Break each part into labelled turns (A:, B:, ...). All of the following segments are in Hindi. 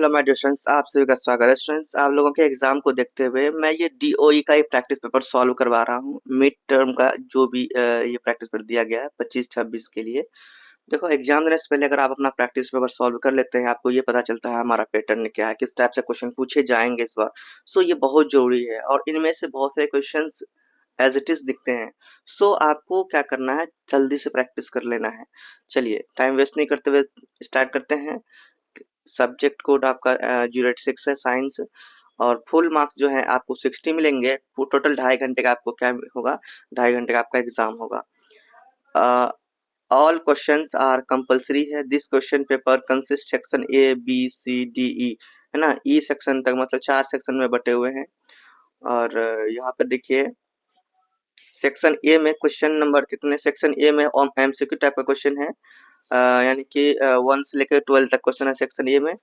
A: हेलो माय डियर स्टूडेंट्स, आप सभी का स्वागत है। स्टूडेंट्स, आप लोगों के एग्जाम को देखते हुए मैं ये डीओई का ही प्रैक्टिस पेपर सॉल्व करवा रहा हूँ। मिड टर्म का जो भी ये प्रैक्टिस पेपर दिया गया है 25-26 के लिए। देखो, एग्जाम देने से पहले अगर आप अपना प्रैक्टिस पेपर सॉल्व कर लेते हैं, आपको ये पता चलता है हमारा पैटर्न क्या है, किस टाइप से क्वेश्चन पूछे जाएंगे इस बार। सो ये बहुत जरूरी है और इनमें से बहुत से क्वेश्चन एज इट इज दिखते हैं। सो आपको क्या करना है, जल्दी से प्रैक्टिस कर लेना है। चलिए, टाइम वेस्ट नहीं करते हुए स्टार्ट करते हैं। सब्जेक्ट कोड आपका 086 है, साइंस। और फुल मार्क्स जो है आपको 60 मिलेंगे। टोटल 2.5 घंटे का आपको क्या होगा, 2.5 घंटे का आपका एग्जाम होगा। ऑल क्वेश्चंस आर कंपलसरी है। This question paper consist section A B C D E, है ना। ई सेक्शन तक मतलब 4 सेक्शन में बटे हुए हैं। और यहाँ पे देखिए, सेक्शन ए में क्वेश्चन नंबर कितने, सेक्शन ए में एमसीक्यू टाइप का क्वेश्चन है। यानी कि 1 से लेकर 12 तक क्वेश्चन है सेक्शन ए में,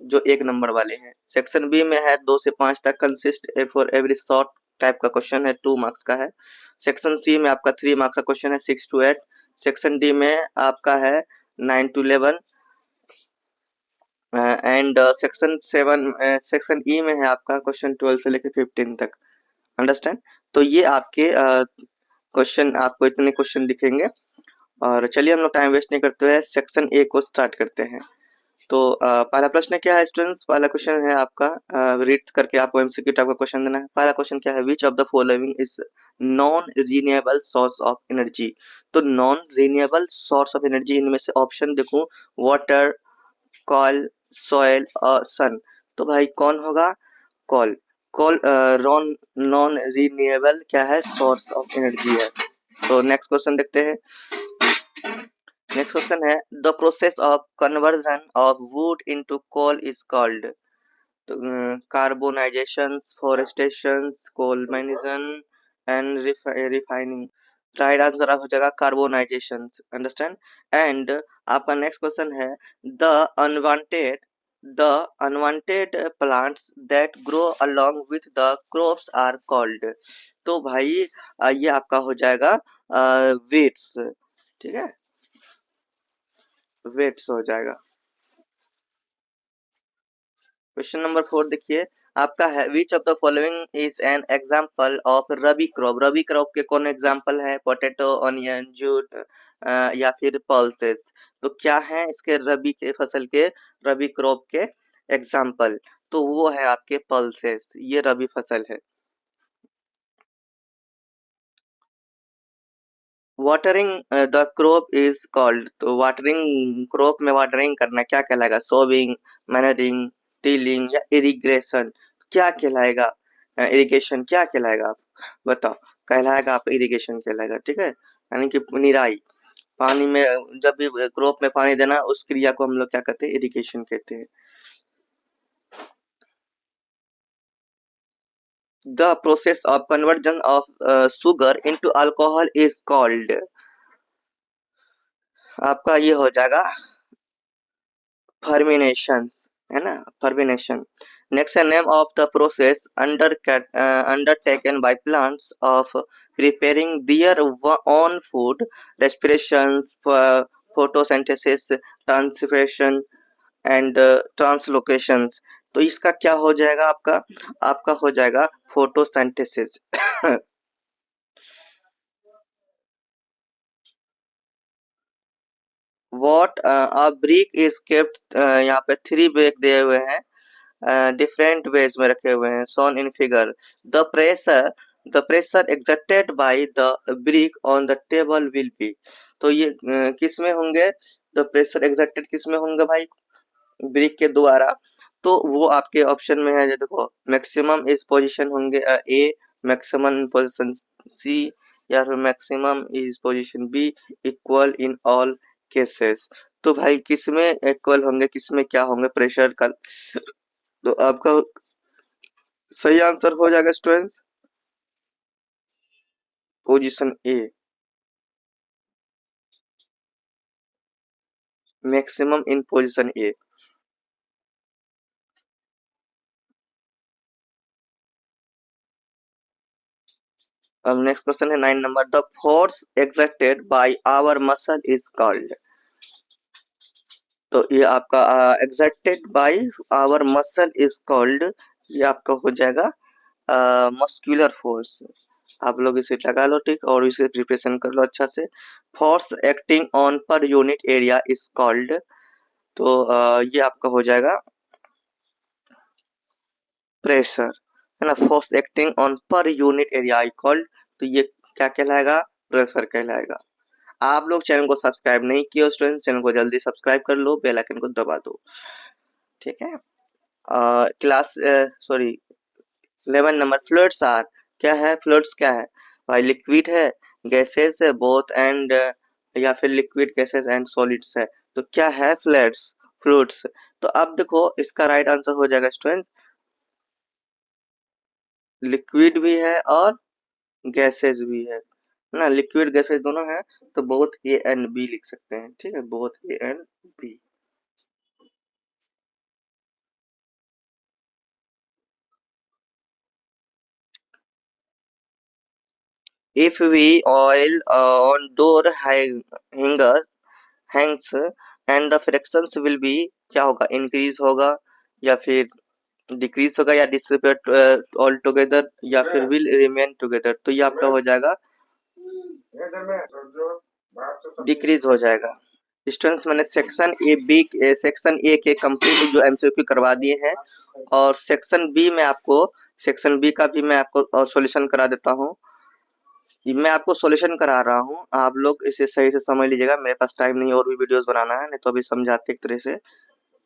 A: जो 1 नंबर वाले हैं। सेक्शन बी में है 2 से 5 तक, consist for every short type का क्वेश्चन है, 2 मार्क्स का है। सेक्शन सी में आपका 3 मार्क्स का क्वेश्चन है, 6 to 8। सेक्शन डी में आपका है 9 to 11। एंड सेक्शन ई में है आपका क्वेश्चन 12 से लेकर 15 तक। अंडरस्टैंड। तो ये आपके क्वेश्चन, आपको इतने क्वेश्चन दिखेंगे। और चलिए, हम लोग टाइम वेस्ट नहीं करते हुए सेक्शन ए को स्टार्ट करते हैं। तो पहला प्रश्न क्या है स्टूडेंट्स, पहला क्वेश्चन है आपका, रीड करके आपको एमसीक्यू टाइप का क्वेश्चन देना है। पहला क्वेश्चन क्या है, which of the following is non renewable source of energy. तो non renewable source of energy, इनमें से ऑप्शन देखूं, वाटर, कॉल, सॉइल और सन। तो भाई कौन होगा, call. Call non non renewable क्या है, सोर्स ऑफ एनर्जी है। तो नेक्स्ट क्वेश्चन देखते हैं। नेक्स्ट क्वेश्चन है, the process of conversion of wood into coal is called. तो carbonisation, forestation, coal mination and refining. Right answer हो जाएगा कार्बोनाइजेशन। अंडरस्टैंड। एंड आपका नेक्स्ट क्वेश्चन है, the unwanted the unwanted plants that grow along with the crops are called. तो भाई ये आपका हो जाएगा वेट्स। ठीक है, वेट्स हो जाएगा। क्वेश्चन नंबर 4 देखिए, आपका है, which of the following is an example of rabi crop. Rabi crop के कौन एग्जांपल है, पोटैटो, ऑनियन, जूट या फिर पल्सेस। तो क्या है इसके रबी के फसल के, रबी क्रॉप के एग्जांपल। तो वो है आपके पल्सेस, ये रबी फसल है। Watering the crop is called. तो वाटरिंग, क्रॉप में वाटरिंग करना क्या कहलाएगा, सोविंग, मैनरिंग, टिलिंग या इरिगेशन। क्या कहलाएगा, इरिगेशन क्या कहलाएगा, आप बताओ। कहलाएगा आप इरिगेशन कहलाएगा, ठीक है। यानी कि निराई, पानी में, जब भी क्रॉप में पानी देना, उस क्रिया को हम लोग क्या कहते हैं, इरिगेशन कहते हैं। The process of conversion of sugar into alcohol is called. आपका ये हो जाएगा फर्मिनेशन, है ना, फर्मिनेशन। नेक्स्ट है, name of the process undertaken by plants of preparing their own food, respiration, photosynthesis, transpiration and translocation. तो इसका क्या हो जाएगा, आपका आपका हो जाएगा photosynthesis. What a brick is kept, यहाँ पे 3 ब्रिक दिए हुए हैं, डिफरेंट वेज में रखे हुए हैं, shown in figure। the pressure the pressure exerted by the brick on the table will be। तो ये किस में होंगे, the pressure exerted किस में होंगे भाई, ब्रिक के द्वारा। तो वो आपके ऑप्शन में है, जो देखो, मैक्सिमम इज पोजीशन होंगे ए, मैक्सिमम पोजीशन सी, या फिर maximum is position B, equal in all cases. तो भाई किस में इक्वल होंगे, किस में क्या होंगे प्रेशर का। तो आपका सही आंसर हो जाएगा students, position A, maximum in position A. अब नेक्स्ट क्वेश्चन है 9 number, the force exerted by our muscle is called. तो ये आपका exerted by our muscle is called, ये आपका हो जाएगा मस्कुलर फोर्स। आप लोग इसे लगा लो टिक और इसे प्रिपरेशन कर लो अच्छा से। Force acting on per unit area is called, तो ये आपका हो जाएगा प्रेशर, है ना। Force acting on per unit area I called, तो ये क्या कहलाएगा, प्रेशर कहलाएगा। आप लोग चैनल को सब्सक्राइब नहीं किए स्टूडेंट, चैनल को जल्दी सब्सक्राइब कर लो, बेल आइकन को दबा दो, ठीक है। Class sorry 11 number, fluids are, क्या है फ्लूइड्स, क्या है भाई, लिक्विड है, गैसेस है बोथ एंड, या फिर लिक्विड गैसेस एंड सॉलिड्स है, तो क्या है फ्लूइड्स, फ्लूइड्स। तो अब देखो इसका राइट आंसर हो जाएगा स्टूडेंट, लिक्विड भी है और गैसेस भी है ना, लिक्विड गैसेस दोनों है, तो बोथ ए एंड बी लिख सकते हैं, ठीक है, both A and B. If we oil on door hanger hangs and the frictions will be, क्या होगा, इंक्रीज होगा या फिर डिक्रीज होगा या डिसिपेट ऑल टुगेदर या फिर विल रिमेन टुगेदर, तो ये आपका हो जाएगा डिक्रीज हो जाएगा। स्टूडेंट्स मैंने सेक्शन ए के कंप्लीट जो एमसीक्यू करवा दिए हैं, और सेक्शन बी का भी मैं आपको सॉल्यूशन करा देता हूँ। मैं आपको सॉल्यूशन करा रहा हूँ, आप लोग इसे सही से समझ लीजिएगा, मेरे पास टाइम नहीं है और भी वीडियोस बनाना है, नहीं तो अभी समझाते एक तरह से।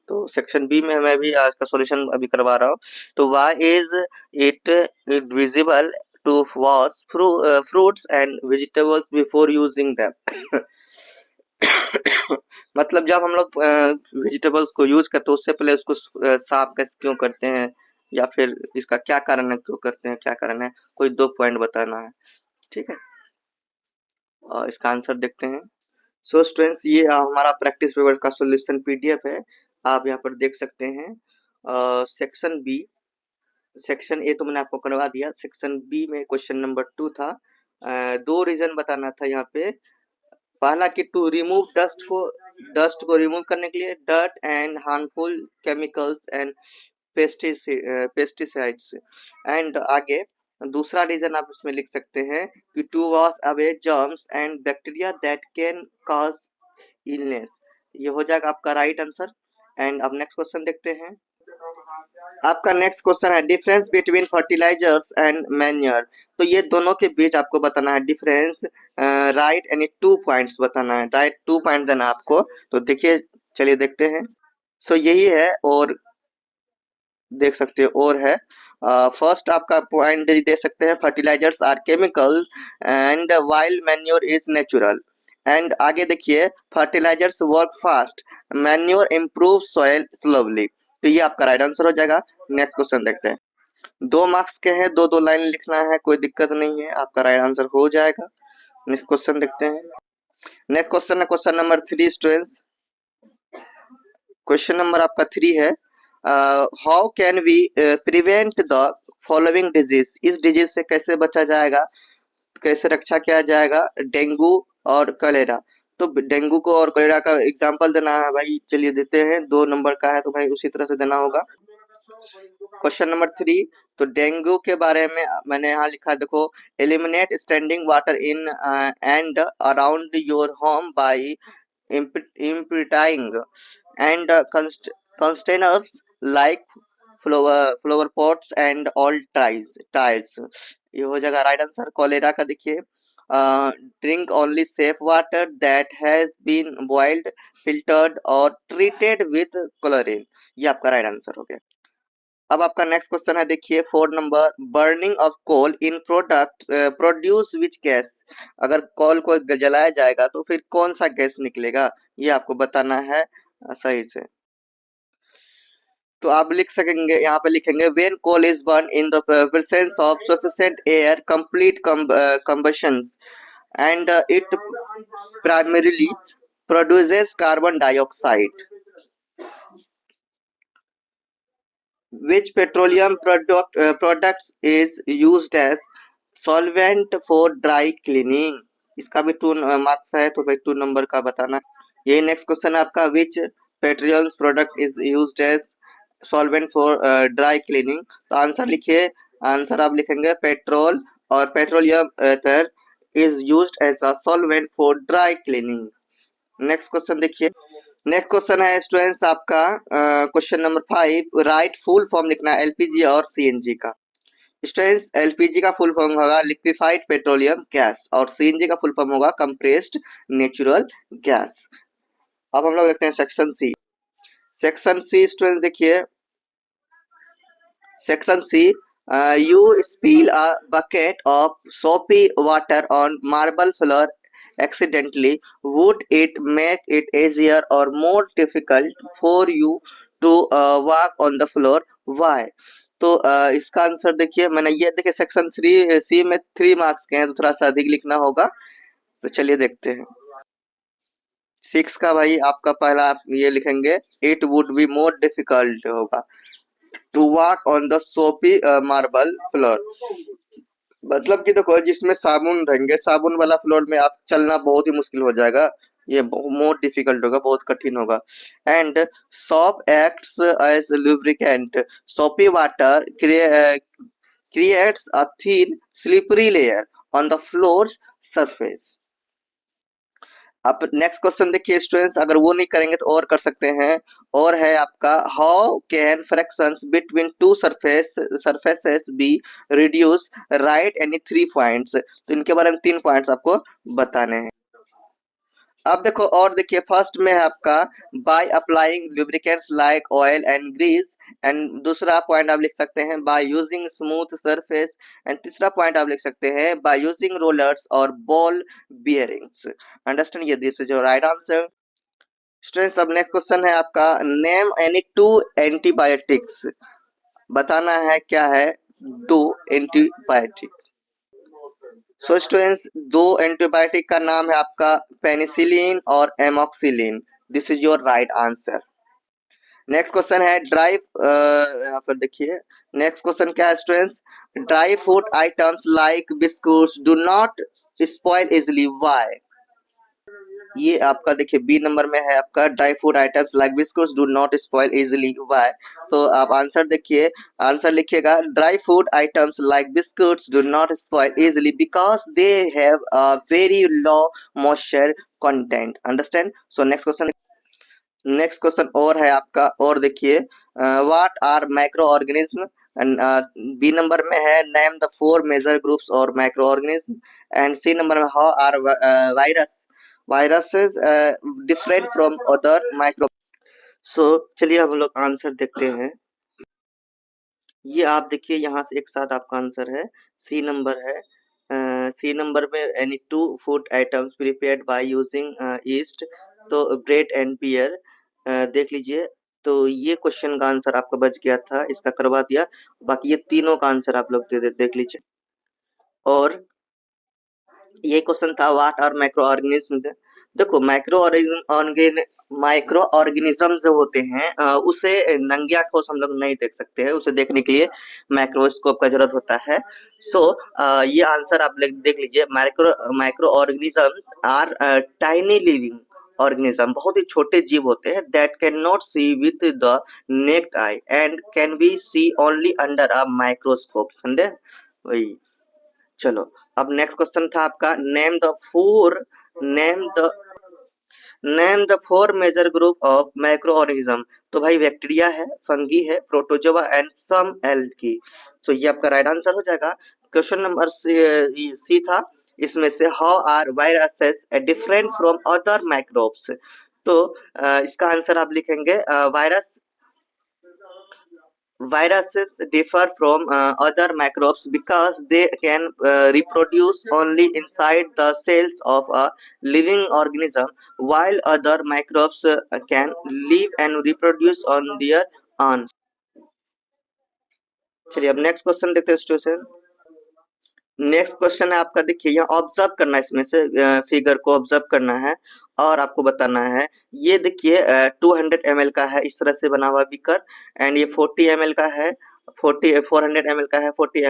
A: तो सेक्शन बी में मैं भी आज का सॉल्यूशन अभी करवा रहा हूँ। तो why is it visible to wash fruits and vegetables before using them. मतलब जब हम लोग वेजिटेबल्स को यूज करते हैं उससे पहले उसको साफ कैसे क्यों करते हैं, या फिर इसका क्या कारण है, क्यों करते हैं, क्या कारण है, कोई 2 पॉइंट बताना है, ठीक है। और इसका आंसर देखते हैं। सो स्टूडेंट्स ये हमारा प्रैक्टिस पेपर का सॉल्यूशन पीडीएफ है, आप यहाँ पर देख सकते हैं। सेक्शन बी, सेक्शन ए तो मैंने आपको करवा दिया, सेक्शन बी में क्वेश्चन नंबर 2 था। 2 रीजन बताना था यहाँ पे। पहला कि टू रिमूव डस्ट को रिमूव करने के लिए, dirt and harmful chemicals and pesticides, and आगे दूसरा रीजन आप इसमें लिख सकते हैं कि to wash away germs and bacteria that can cause illness, ये हो जाएगा आपका राइट आंसर। एंड अब नेक्स्ट क्वेश्चन देखते हैं। आपका नेक्स्ट क्वेश्चन है difference between fertilisers and manure, तो ये दोनों के बीच आपको बताना है डिफरेंस, राइट एनी 2 पॉइंट्स बताना है, राइट 2 पॉइंट देना आपको। तो देखिए, चलिए देखते हैं। सो यही है, और देख सकते हो और है। फर्स्ट आपका पॉइंट दे सकते हैं, fertilisers are chemical and while manure is natural. And आगे देखिए, fertilisers work fast, manure improve soil slowly, तो ये आपका राइट आंसर हो जाएगा। नेक्स्ट क्वेश्चन देखते हैं। 2 मार्क्स के हैं, 2-2 लाइन लिखना है, कोई दिक्कत नहीं है, आपका राइट आंसर हो जाएगा। नेक्स्ट क्वेश्चन देखते हैं। नेक्स्ट क्वेश्चन है question number 3 students. Question number आपका 3 है, how can we prevent the following disease, इस डिजीज से कैसे बचा जाएगा, कैसे रक्षा किया जाएगा, डेंगू और कलेरा। तो डेंगू को और कलेरा का एग्जांपल देना है भाई, चलिए देते हैं, 2 नंबर का है तो भाई उसी तरह से देना होगा। क्वेश्चन नंबर 3, तो डेंगू के बारे में मैंने यहाँ लिखा, देखो, eliminate standing water in and around your home by impeding and containers like flower pots and all tiles, ये हो जाएगा राइट आंसर। कोलेरा का देखिए, drink only safe water that has been boiled, filtered और ट्रीटेड विद क्लोरीन, ये आपका राइट आंसर हो गया। अब आपका नेक्स्ट क्वेश्चन है, देखिए 4 number, burning of coal in product produce which gas, अगर कोल को जलाया जाएगा तो फिर कौन सा गैस निकलेगा, ये आपको बताना है सही से। तो आप लिख सकेंगे, यहाँ पे लिखेंगे when coal is burn in the presence of sufficient air complete combustion and it primarily produces carbon dioxide, which petroleum products is used as solvent for dry cleaning, इसका भी 2 मार्क्स है, तो भाई 2 नंबर का बताना। यही नेक्स्ट क्वेश्चन है आपका, which petroleum product is used as solvent for dry cleaning. तो आंसर लिखिए, आंसर आप लिखेंगे पेट्रोल और petroleum ether is used as a solvent for dry cleaning. Next question देखिए, नेक्स्ट क्वेश्चन है स्टूडेंट्स आपका question number 5, write full form लिखना है एलपीजी और सीएनजी का। स्टूडेंट्स एलपीजी का फुल फॉर्म होगा लिक्विफाइड पेट्रोलियम गैस और सीएनजी का फुल फॉर्म होगा कंप्रेस्ड नेचुरल गैस। अब हम लोग देखते हैं section C. Section C student देखिए, section C, you spill a bucket of soapy water on marble floor accidentally, would it make it easier or more difficult for you to walk on the floor? Why? तो इसका आंसर देखिए, मैंने ये देखिए सेक्शन 3 सी में 3 मार्क्स के हैं तो थोड़ा सा अधिक लिखना होगा। तो चलिए देखते हैं 6 का भाई आपका पहला आप ये लिखेंगे, it would be more difficult होगा टू वॉक ऑन द सोपी मार्बल फ्लोर। मतलब कि देखो जिसमें साबुन रहेंगे, साबुन वाला फ्लोर में आप चलना बहुत ही मुश्किल हो जाएगा, ये मोर डिफिकल्ट होगा, बहुत कठिन होगा। And soap acts as lubricant, soapy water creates a thin slippery layer on the floor surface. अब नेक्स्ट क्वेश्चन देखिए स्टूडेंट्स, अगर वो नहीं करेंगे तो और कर सकते हैं, और है आपका how can fractions between two surfaces be reduce, right any 3 points. तो इनके बारे में 3 पॉइंट्स आपको बताने हैं। अब देखो और देखिए फर्स्ट में है आपका by applying lubricants like oil and grease, and दूसरा पॉइंट आप लिख सकते हैं by using smooth surface, and तीसरा पॉइंट आप लिख सकते हैं बाय यूजिंग रोलर्स और बॉल बियरिंग्स। अंडरस्टैंड, ये this is your right answer. Students अब नेक्स्ट क्वेश्चन है आपका, नेम एनी 2 एंटीबायोटिक्स। बताना है क्या है 2 एंटीबायोटिक। सो स्टूडेंट्स 2 एंटीबायोटिक का नाम है आपका पेनिसिलिन और एमॉक्सिलिन। This is your right answer. Next question है ड्राई, यहाँ पर देखिए नेक्स्ट क्वेश्चन क्या है students, dry food items like biscuits do not spoil easily, why. ये आपका देखिए बी नंबर में है आपका dry food items like biscuits do not spoil easily, why. तो आप आंसर देखिए, आंसर लिखिएगा dry food items like biscuits do not spoil easily because they have a very low moisture content. Understand. So next question, next question और है आपका, और देखिए what are micro organism. B number में है नेम द 4 मेजर ग्रुप्स और micro organism, and C number में how are viruses different from other micro. So चलिए हम लोग आंसर देखते हैं। ये आप देखिए यहाँ से एक साथ आपका आंसर है, सी नंबर है। सी नंबर में any 2 food items prepared by using east, तो ब्रेड एंड बियर। देख लीजिए, तो ये क्वेश्चन का आंसर आपका बच गया था, इसका करवा दिया। बाकी ये तीनों का आंसर आप लोग देख लीजिए। और ये क्वेश्चन था व्हाट आर माइक्रो ऑर्गेनिज्म। देखो माइक्रो ऑर्गेनिज्म जो होते हैं उसे नंगी आंखों से हम लोग नहीं देख सकते हैं, उसे देखने के लिए माइक्रोस्कोप का जरूरत होता है। सो ये आंसर आप देख लीजिए, micro micro organisms are tiny living organism, बहुत ही छोटे जीव होते हैं that can not see with the naked eye and can be see only under a microscope. समझे वही। चलो अब नेक्स्ट क्वेश्चन था आपका, name the name the 4 major group of micro organism. तो भाई बैक्टीरिया है, फंगी है, protozoa and some algae. So ये आपका राइट आंसर हो जाएगा। क्वेश्चन नंबर सी था, इसमें से how are viruses different from other microbes. तो इसका आंसर आप लिखेंगे viruses differ from other microbes because they can reproduce only inside the cells of a living organism, while other microbes can live and reproduce on their own. चलिए अब नेक्स्ट क्वेश्चन देखते हैं स्टूडेंट। नेक्स्ट क्वेश्चन है आपका, देखिए यहाँ ऑब्जर्व करना है, इसमें से फिगर को ऑब्जर्व करना है और आपको बताना है। ये देखिए 200 ml का है, इस तरह से बना हुआ बीकर, एंड ये 40 ml का है, 400 ml का है, 40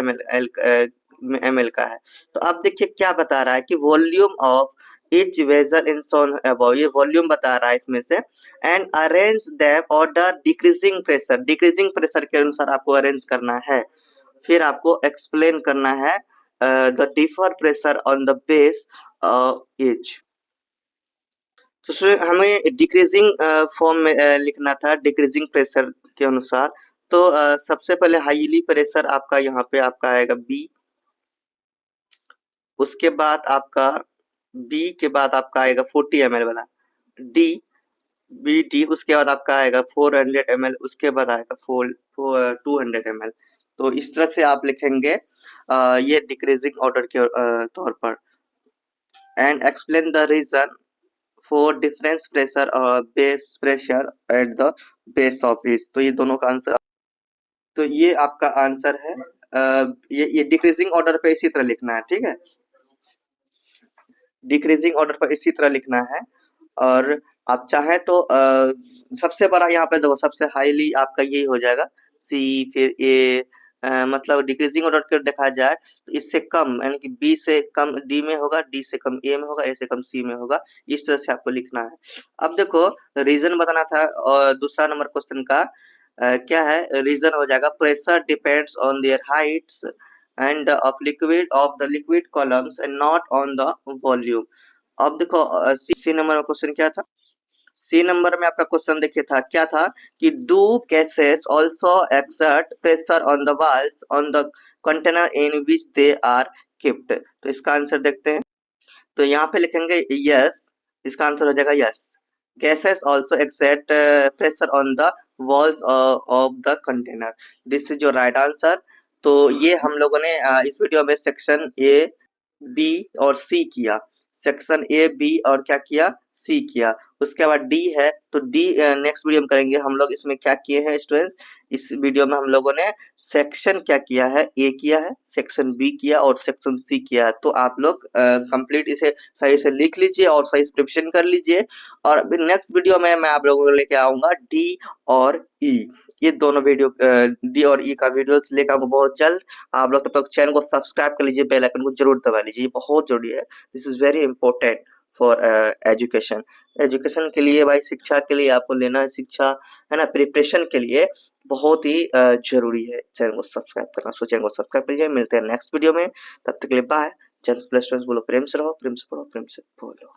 A: ml का है। तो अब देखिए क्या बता रहा है कि volume of each vessel in shown above, ये वॉल्यूम बता रहा है इसमें से, and arrange them order decreasing pressure के अनुसार आपको अरेंज करना है। फिर आपको एक्सप्लेन करना है the differ pressure on the base edge. तो हमें डिक्रीजिंग फॉर्म में लिखना था, डिक्रीजिंग प्रेशर के अनुसार। तो सबसे पहले हाईली प्रेशर आपका यहाँ पे आपका आएगा बी, उसके बाद आपका बी के बाद आपका आएगा 40 ml वाला डी, बी डी, उसके बाद आपका आएगा 400 ml, उसके बाद आएगा 200 ml। तो इस तरह से आप लिखेंगे ये डिक्रीजिंग ऑर्डर के तौर पर। And explain the reason for difference pressure base pressure at the base of this. तो ये दोनों का आंसर, तो ये आपका आंसर है। ये डिक्रीजिंग ऑर्डर पे इसी तरह लिखना है, ठीक है, डिक्रीजिंग ऑर्डर पर इसी तरह लिखना है। और आप चाहें तो सबसे बड़ा यहाँ पे देखो, सबसे हाईली आपका यही हो जाएगा सी, फिर ए, मतलब डिक्रीजिंग ऑर्डर कर देखा जाए तो इससे कम यानी कि बी से कम डी में होगा, डी से कम ए में होगा, ए से कम सी में होगा। इस तरह से आपको लिखना है। अब देखो रीजन बताना था, और दूसरा नंबर क्वेश्चन का क्या है, रीजन हो जाएगा pressure depends on their Heights end of the liquid columns and not on the volume. अब देखो सी नंबर में क्वेश्चन क्या था, सी नंबर में आपका क्वेश्चन देखिए था क्या था कि do gases also exert pressure on the walls on the container in which they are kept। तो इसका आंसर देखते हैं। तो यहाँ पे लिखेंगे यस, इसका आंसर हो जाएगा yes, gases also exert pressure on the walls of the container. This is your right answer. तो ये हम लोगों ने इस वीडियो में सेक्शन ए, बी और सी किया, सेक्शन ए, बी और क्या किया, सी किया। उसके बाद डी है, तो डी नेक्स्ट वीडियो में करेंगे हम लोग। इसमें क्या किए हैं स्टूडेंट, इस वीडियो में हम लोगों ने सेक्शन क्या किया है, ए किया है, सेक्शन बी किया और सेक्शन सी किया है। तो आप लोग कंप्लीट इसे सही से लिख लीजिए और सही से प्रिपरेशन कर लीजिए। और अभी नेक्स्ट वीडियो में मैं आप लोगों को लेके आऊंगा डी और ई, ये दोनों वीडियो डी और ई का वीडियोस लेकर आऊंगा बहुत जल्द। आप लोग तब तक चैनल को सब्सक्राइब कर लीजिए, बेल आइकन को जरूर दबा लीजिए, ये बहुत जरूरी है। This is very important for education. Education के लिए भाई, शिक्षा के लिए आपको लेना है शिक्षा, है ना, प्रिपरेशन के लिए बहुत ही जरूरी है चैनल को सब्सक्राइब करना। सो चैनल को सब्सक्राइब कीजिए, मिलते हैं नेक्स्ट वीडियो में, तब तक के लिए बाय। चैनल प्लस बोलो, प्रेम से रहो, प्रेम से पढ़ो, प्रेम से बोलो।